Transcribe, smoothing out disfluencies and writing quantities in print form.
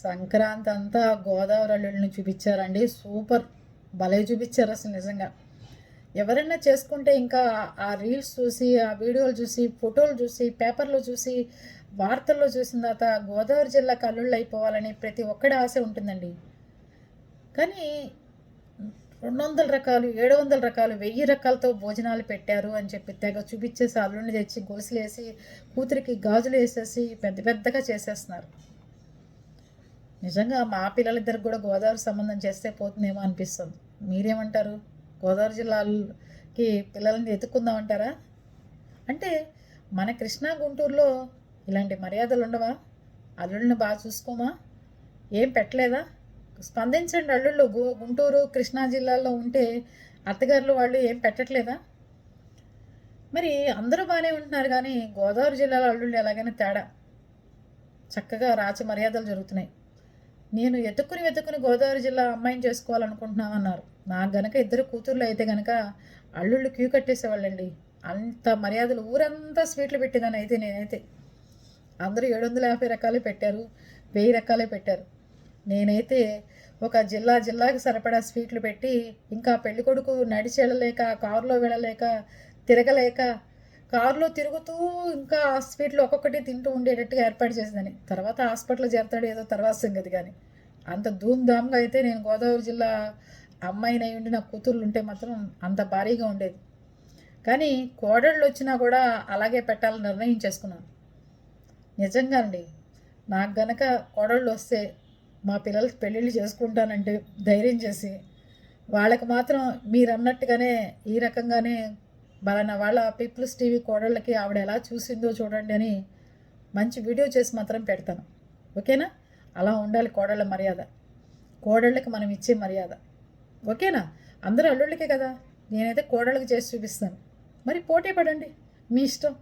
సంక్రాంతి అంతా గోదావరి అల్లుళ్ళని చూపించారండి. సూపర్, భలే చూపించారు అసలు నిజంగా. ఎవరైనా చేసుకుంటే ఇంకా ఆ రీల్స్ చూసి, ఆ వీడియోలు చూసి, ఫోటోలు చూసి, పేపర్లో చూసి, వార్తల్లో చూసిన తర్వాత గోదావరి జిల్లాకు అల్లుళ్ళు అయిపోవాలని ప్రతి ఒక్కడి ఆశ ఉంటుందండి. కానీ 200 రకాలు, 700 రకాలు, 1000 రకాలతో భోజనాలు పెట్టారు అని చెప్పి తెగ చూపించేసి అల్లుడిని తెచ్చి గొలుసులేసి, కూతురికి గాజులు వేసేసి పెద్ద పెద్దగా చేసేస్తున్నారు. నిజంగా మా పిల్లలిద్దరికి కూడా గోదావరి సంబంధం చేస్తే పోతుందేమో అనిపిస్తుంది. మీరేమంటారు? గోదావరి జిల్లాకి పిల్లల్ని ఎత్తుక్కుందామంటారా? అంటే మన కృష్ణా గుంటూరులో ఇలాంటి మర్యాదలు ఉండవా? అల్లుళ్ళని బాగా చూసుకోమా? ఏం పెట్టలేదా? స్పందించండి. అల్లుళ్ళు గుంటూరు కృష్ణా జిల్లాల్లో ఉంటే అత్తగారులు వాళ్ళు ఏం పెట్టట్లేదా? మరి అందరూ బాగానే ఉంటున్నారు, కానీ గోదావరి జిల్లాలో అల్లుళ్ళు ఎలాగైనా తేడా. చక్కగా రాచ మర్యాదలు జరుగుతున్నాయి. నేను వెతుక్కుని గోదావరి జిల్లా అమ్మాయిని చేసుకోవాలనుకుంటున్నామన్నారు. నాకు గనక ఇద్దరు కూతుర్లు అయితే గనక అల్లుళ్ళు క్యూ కట్టేసేవాళ్ళండి. అంత మర్యాదలు, ఊరంతా స్వీట్లు పెట్టేదాన్ని అయితే నేనైతే. అందరూ 750 రకాలే పెట్టారు, 1000 రకాలే పెట్టారు. నేనైతే ఒక జిల్లాకి సరిపడా స్వీట్లు పెట్టి, ఇంకా పెళ్ళికొడుకు నడిచి వెళ్ళలేక, కారులో వెళ్ళలేక, తిరగలేక, కారులో తిరుగుతూ ఇంకా ఆ స్వీట్లు ఒక్కొక్కటి తింటూ ఉండేటట్టుగా ఏర్పాటు చేసేదాన్ని. తర్వాత హాస్పిటల్లో చేరతాడు ఏదో తర్వాత సంగతి, కానీ అంత ధూమ్ధామ్గా అయితే నేను గోదావరి జిల్లా అమ్మాయిని అయి ఉండి నా కూతుర్లు ఉంటే మాత్రం అంత భారీగా ఉండేది. కానీ కోడళ్ళు వచ్చినా కూడా అలాగే పెట్టాలని నిర్ణయించేసుకున్నాను. నిజంగా అండి, నాకు గనక కోడళ్ళు వస్తే మా పిల్లలకి పెళ్ళిళ్ళు చేసుకుంటానంటే ధైర్యం చేసి, వాళ్ళకి మాత్రం మీరు అన్నట్టుగానే ఈ రకంగానే బలానా వాళ్ళ పీపుల్స్ టీవీ కోడళ్ళకి ఆవిడ ఎలా చూసిందో చూడండి అని మంచి వీడియో చేసి మాత్రం పెడతాను. ఓకేనా? అలా ఉండాలి కోడళ్ళ మర్యాద, కోడళ్ళకి మనం ఇచ్చే మర్యాద. ఓకేనా? అందరూ అల్లుళ్ళకే కదా, నేనైతే కోడళ్ళకి చేసి చూపిస్తాను. మరి పోటీ పడండి, మీ ఇష్టం.